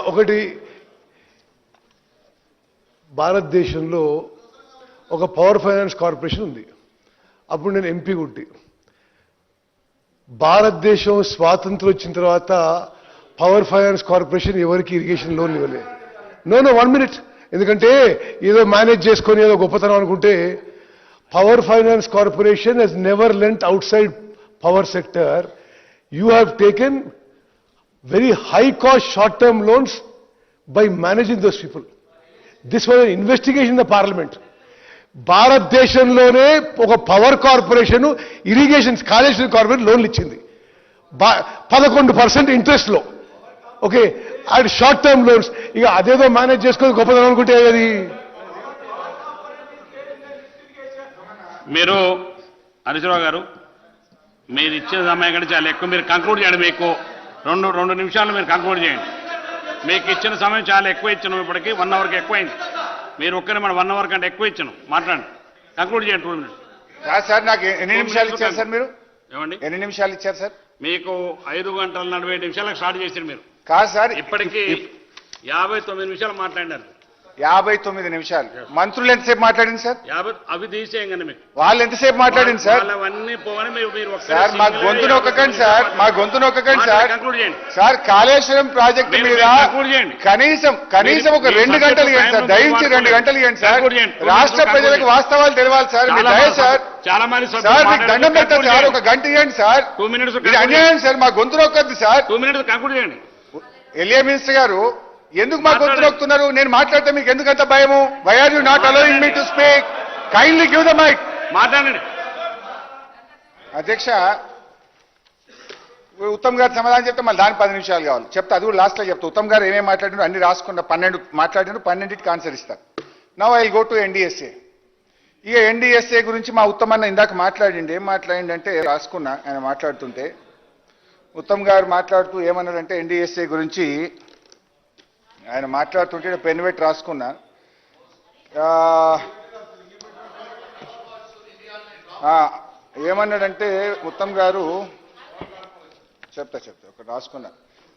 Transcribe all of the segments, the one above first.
ఒకటి భారతదేశంలో ఒక పవర్ ఫైనాన్స్ కార్పొరేషన్ ఉంది. అప్పుడు నేను ఎంపీ గుట్టి. భారతదేశం స్వాతంత్రం వచ్చిన తర్వాత పవర్ ఫైనాన్స్ కార్పొరేషన్ ఎవరికి ఇరిగేషన్ లోన్ ఇవ్వలేదు. No 1 minute. ఎందుకంటే ఏదో మేనేజ్ చేసుకొని ఏదో గొప్పతనం అనుకుంటే power finance corporation he's never lent outside power sector. You have taken very high cost short term loans by managing those people. This was an investigation in the parliament. భారతదేశంలోనే ఒక power corporation irrigation Kaleshwaram corporation లోన్లు ఇచ్చింది 11% interest లో. Okay, and short term loans. ఇక అదేదో manage చేసుకొని గొప్పదనం అనుకుంటే అది. మీరు హరీశ్రావు గారు, మీరు ఇచ్చిన సమయం కంటే చాలా ఎక్కువ. మీరు కంక్లూడ్ చేయండి. మీకు రెండు నిమిషాలు మీరు కంక్లూడ్ చేయండి. మీకు ఇచ్చిన సమయం చాలా ఎక్కువ ఇచ్చాను. ఇప్పటికీ 1 అవర్కి ఎక్కువైంది. మీరు ఒక్కనే మనం 1 అవర్ కంటే ఎక్కువ ఇచ్చాను. మాట్లాడండి, కంక్లూడ్ చేయండి. 2 minutes. సార్ నాకు ఎన్ని నిమిషాలు ఇచ్చారు సార్? మీరు ఏమండి ఎన్ని నిమిషాలు ఇచ్చారు సార్? మీకు 5 గంటల 40 నిమిషాలకు స్టార్ట్ చేశారు మీరు. కాదు సార్, ఇప్పటికీ 59 నిమిషాలు మాట్లాడినారు. 59 నిమిషాలు. మంత్రులు ఎంతసేపు మాట్లాడింది సార్? అవి తీసేయండి. మీకు వాళ్ళు ఎంతసేపు మాట్లాడింది సార్? అవన్నీ పోవని మీరు సార్ మా గొంతు నొక్కకండి సార్, మా గొంతు నొక్కకండి సార్. కంక్లూడ్ చేయండి సార్. కాళేశ్వరం ప్రాజెక్టు మీద కనీసం ఒక 2 గంటలు ఇవ్వండి సార్. దయించి 2 గంటలు ఇవ్వండి సార్. రాష్ట్ర ప్రజలకు వాస్తవాలు తెలియాలి సార్. మీ దయ సార్. చాలా మంది సార్ మీకు దండం పెట్టండి సార్. 1 గంట ఇవ్వండి సార్. 2 minutes ఇది అన్యాయం సార్. మా గొంతు నొక్కద్దు సార్. 2 minutes కంక్లూడ్ చేయండి. ఎల్ఏ మినిస్టర్ గారు, ఎందుకు మా గొంతు నొక్కుతున్నారు? నేను మాట్లాడితే మీకు ఎందుకంత భయము? Why are you not allowing me to speak? Kindly give the mic. మాట్లాడండి. అధ్యక్ష, ఉత్తమ్ గారు సమాధానం చెప్తే మళ్ళీ దాని 10 నిమిషాలు కావాలి. చెప్తా, అది కూడా లాస్ట్ లో చెప్తా. ఉత్తమ్ గారు ఏమేమి మాట్లాడినారు అన్ని రాసుకున్న 12 మాట్లాడినారు. 12కి ఆన్సర్ ఇస్తారు. Now I go to NDSA. ఇక ఎన్డీఎస్ఏ గురించి మా ఉత్తమ్ అన్న ఇందాక మాట్లాడిండి. ఏం మాట్లాడిందంటే రాసుకున్నా. ఆయన మాట్లాడుతుంటే ఉత్తమ్ గారు మాట్లాడుతూ ఏమన్నారంటే ఎన్డీఎస్ఏ గురించి ఆయన మాట్లాడుతుంటే పెన్ పెట్టి రాసుకున్నా. ఏమన్నాడంటే ఉత్తమ్ గారు, చెప్తా ఒకటి రాసుకున్నా.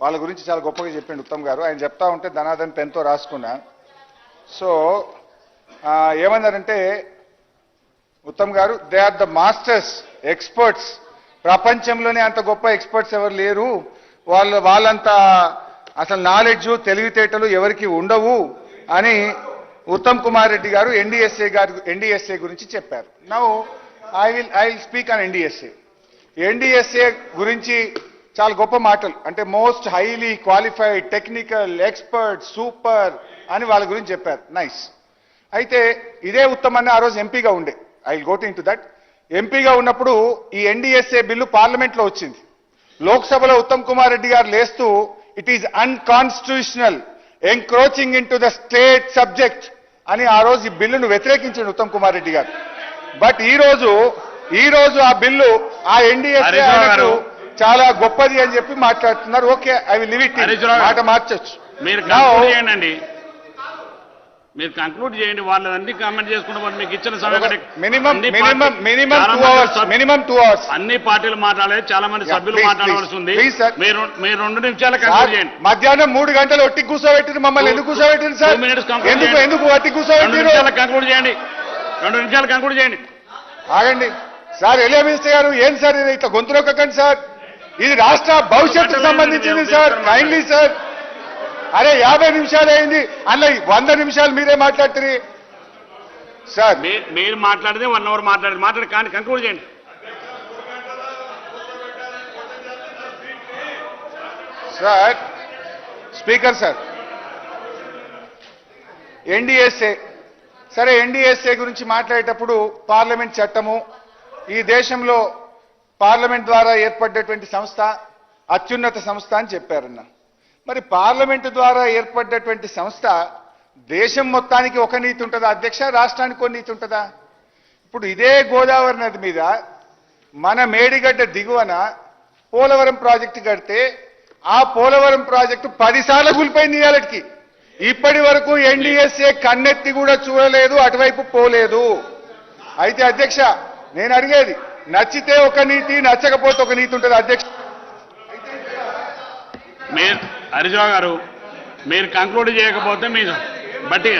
వాళ్ళ గురించి చాలా గొప్పగా చెప్పిండు ఉత్తమ్ గారు. ఆయన చెప్తా ఉంటే ధనాధన్ పెన్తో రాసుకున్నా. సో ఏమన్నారంటే ఉత్తమ్ గారు, they are the masters, experts. ప్రపంచంలోనే అంత గొప్ప ఎక్స్పర్ట్స్ ఎవరు లేరు. వాళ్ళంత అసలు నాలెడ్జ్, తెలివితేటలు ఎవరికి ఉండవు అని ఉత్తమ్ కుమార్ రెడ్డి గారు ఎన్డీఎస్ఏ గురించి చెప్పారు. Now I will speak on NDSA. NDSA గురించి చాలా గొప్ప మాటలు, అంటే most highly qualified, technical, expert, super అని వాళ్ళ గురించి చెప్పారు. నైస్. అయితే ఇదే ఉత్తమ్ అన్న ఆ రోజు ఎంపీగా ఉండే. I will go to that. ఎంపీగా ఉన్నప్పుడు ఈ ఎన్డీఎస్ఏ బిల్లు పార్లమెంట్లో వచ్చింది. లోక్సభలో ఉత్తమ్ కుమార్ రెడ్డి గారు లేస్తూ it is unconstitutional, encroaching in to the state subject అని ఆ రోజు ఈ బిల్లును వ్యతిరేకించాడు ఉత్తమ్ కుమార్ రెడ్డి గారు. బట్ ఈ రోజు ఆ బిల్లు ఆ ఎన్డీఎస్ఏ చాలా గొప్పది అని చెప్పి మాట్లాడుతున్నారు. Okay, I will live it. మాట మార్చొచ్చు. మీరు కంక్లూడ్ చేయండి. వాళ్ళన్నీ కామెంట్ చేసుకుంటాం. మీకు ఇచ్చిన సమయం మినిమం 2 hours. అన్ని పార్టీలు మాట్లాడలేదు. చాలా మంది సభ్యులు మాట్లాడవలసి ఉంది. మీరు 2 నిమిషాలు కంక్లూడ్ చేయండి. మధ్యాహ్నం 3 గంటలు ఒట్టి కూర్చోబెట్టిరు మమ్మల్ని. ఎందుకు కూర్చోబెట్టిరు సార్? 2 minutes ఎందుకు ఒట్టి కూర్చోబెట్టిరు? కంక్లూడ్ చేయండి. 2 నిమిషాలు కంక్లూడ్ చేయండి. ఆగండి సార్. ఎల్ఏ మినిస్టర్ గారు, ఏం సార్ ఇది? ఇట్లా గొంతు నొక్కకండి సార్. ఇది రాష్ట్ర భవిష్యత్తుకు సంబంధించింది సార్. Kindly sir. అరే 50 నిమిషాలు అయింది, అలా 100 నిమిషాలు మీరే మాట్లాడుతుంది సార్. మీరు మాట్లాడితే 1 hour మాట్లాడి కానీ కంక్లూడ్ చేయండి. సార్ స్పీకర్ సార్, ఎన్డీఎస్ఏ సరే, ఎన్డీఎస్ఏ గురించి మాట్లాడేటప్పుడు పార్లమెంట్ చట్టము, ఈ దేశంలో పార్లమెంట్ ద్వారా ఏర్పడ్డటువంటి సంస్థ అత్యున్నత సంస్థ అని చెప్పారన్న. మరి పార్లమెంటు ద్వారా ఏర్పడ్డటువంటి సంస్థ దేశం మొత్తానికి ఒక నీతి ఉంటుందా అధ్యక్ష? రాష్ట్రానికి ఒక నీతి ఉంటుందా? ఇప్పుడు ఇదే గోదావరి నది మీద మన మేడిగడ్డ దిగువన పోలవరం ప్రాజెక్టు కడితే ఆ పోలవరం ప్రాజెక్టు 10 సార్లు కూలిపోయింది. ఇవాళకి ఇప్పటి వరకు ఎన్డీఎస్ఏ కన్నెత్తి కూడా చూడలేదు, అటువైపు పోలేదు. అయితే అధ్యక్ష, నేను అడిగేది, నచ్చితే ఒక నీతి, నచ్చకపోతే ఒక నీతి ఉంటుంది అధ్యక్ష. హరీశ్రావు గారు మీరు కంక్లూడ్ చేయకపోతే మీ బట్టి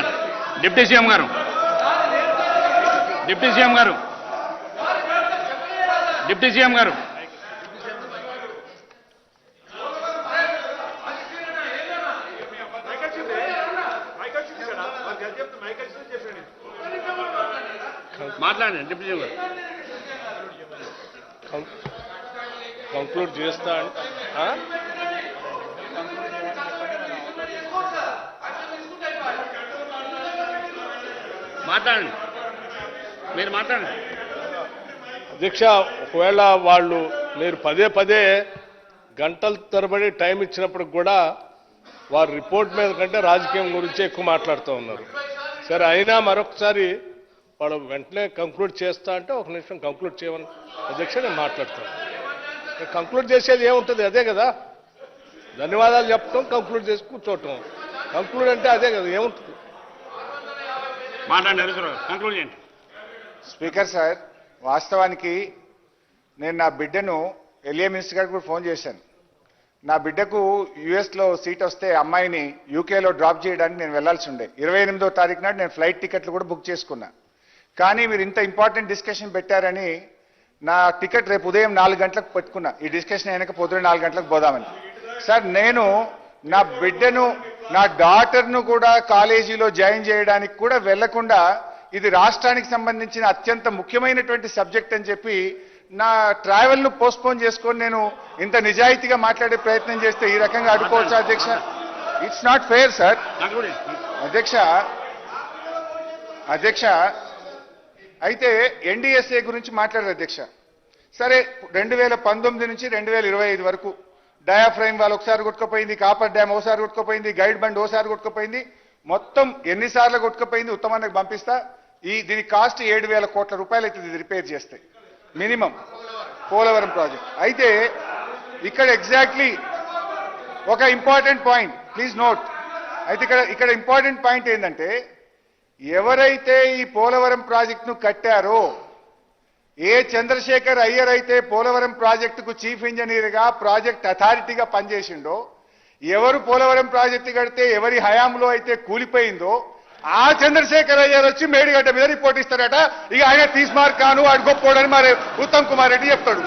డిప్యూటీ సీఎం గారు డిప్యూటీ సీఎం గారు డిప్యూటీ సీఎం గారు మాట్లాడండి డిప్యూటీ సీఎం గారు. కంక్లూడ్ చేస్తా మాట్లాడండి, మీరు మాట్లాడండి. అధ్యక్ష, ఒకవేళ వాళ్ళు మీరు పదే పదే గంటల తరబడి టైం ఇచ్చినప్పుడు కూడా వారి రిపోర్ట్ మీద కంటే రాజకీయం గురించి ఎక్కువ మాట్లాడుతూ ఉన్నారు. సరే, అయినా మరొకసారి వాళ్ళు వెంటనే కంక్లూడ్ చేస్తా అంటే ఒక నిమిషం కంక్లూడ్ చేయమని అధ్యక్ష నేను మాట్లాడతాను. కంక్లూడ్ చేసేది ఏముంటుంది? అదే కదా, ధన్యవాదాలు చెప్తాం, కంక్లూడ్ చేసి కూర్చోవటం. కంక్లూడ్ అంటే అదే కదా, ఏముంటుంది? మాట్లాడండి హరీశ్రావు గారు, కంక్లూడ్ చేయండి. స్పీకర్ సార్, వాస్తవానికి నేను నా బిడ్డను ఎల్ఏ మినిస్టర్ గారికి కూడా ఫోన్ చేశాను. నా బిడ్డకు యుఎస్లో సీట్ వస్తే అమ్మాయిని యూకేలో డ్రాప్ చేయడానికి నేను వెళ్లాల్సి ఉండే. 28వ తారీఖు నాడు నేను ఫ్లైట్ టికెట్లు కూడా బుక్ చేసుకున్నా. కానీ మీరు ఇంత ఇంపార్టెంట్ డిస్కషన్ పెట్టారని నా టికెట్ రేపు ఉదయం 4 గంటలకు పెట్టుకున్నా. ఈ డిస్కషన్ అయినాక పొద్దున్న 4 గంటలకు పోదామని. సార్, నేను నా బిడ్డను, నా డాటర్ను కూడా కాలేజీలో జాయిన్ చేయడానికి కూడా వెళ్లకుండా ఇది రాష్ట్రానికి సంబంధించిన అత్యంత ముఖ్యమైనటువంటి సబ్జెక్ట్ అని చెప్పి నా ట్రావెల్ను పోస్ట్పోన్ చేసుకొని నేను ఇంత నిజాయితీగా మాట్లాడే ప్రయత్నం చేస్తే ఈ రకంగా అడ్డుకోవచ్చా అధ్యక్ష? It's not fair sir. Conclude చేయండి. అధ్యక్ష అయితే ఎన్డీఎస్ఏ గురించి మాట్లాడారు అధ్యక్ష. సరే, 2019 నుంచి 2025 వరకు డయాఫ్రైమ్ వాళ్ళు ఒకసారి కొట్టుకుపోయింది, కాపర్ డ్యామ్ ఒకసారి కొట్టుకుపోయింది, గైడ్ బండ్ ఒకసారి కొట్టుకుపోయింది. మొత్తం ఎన్నిసార్లు కొట్టుకుపోయింది ఉత్తమానికి పంపిస్తా. దీని కాస్ట్ 7,000 కోట్ల రూపాయలు అవుతుంది ఇది రిపేర్ చేస్తే మినిమం పోలవరం ప్రాజెక్ట్. అయితే ఇక్కడ ఎగ్జాక్ట్లీ ఒక ఇంపార్టెంట్ పాయింట్, ప్లీజ్ నోట్. అయితే ఇక్కడ ఇంపార్టెంట్ పాయింట్ ఏంటంటే, ఎవరైతే ఈ పోలవరం ప్రాజెక్టును కట్టారో, ఏ చంద్రశేఖర్ అయ్యర్ అయితే పోలవరం ప్రాజెక్టుకు చీఫ్ ఇంజనీర్గా ప్రాజెక్ట్ అథారిటీగా పనిచేసిండో, ఎవరు పోలవరం ప్రాజెక్టు కడితే ఎవరి హయాంలో అయితే కూలిపోయిందో ఆ చంద్రశేఖర్ అయ్యర్ వచ్చి మేడిగడ్డ మీద రిపోర్ట్ ఇస్తారట. ఇక ఆయన తీస్మార్ కాను, వాడు గొప్పోడని మరి ఉత్తమ్ కుమార్ రెడ్డి చెప్తాడు.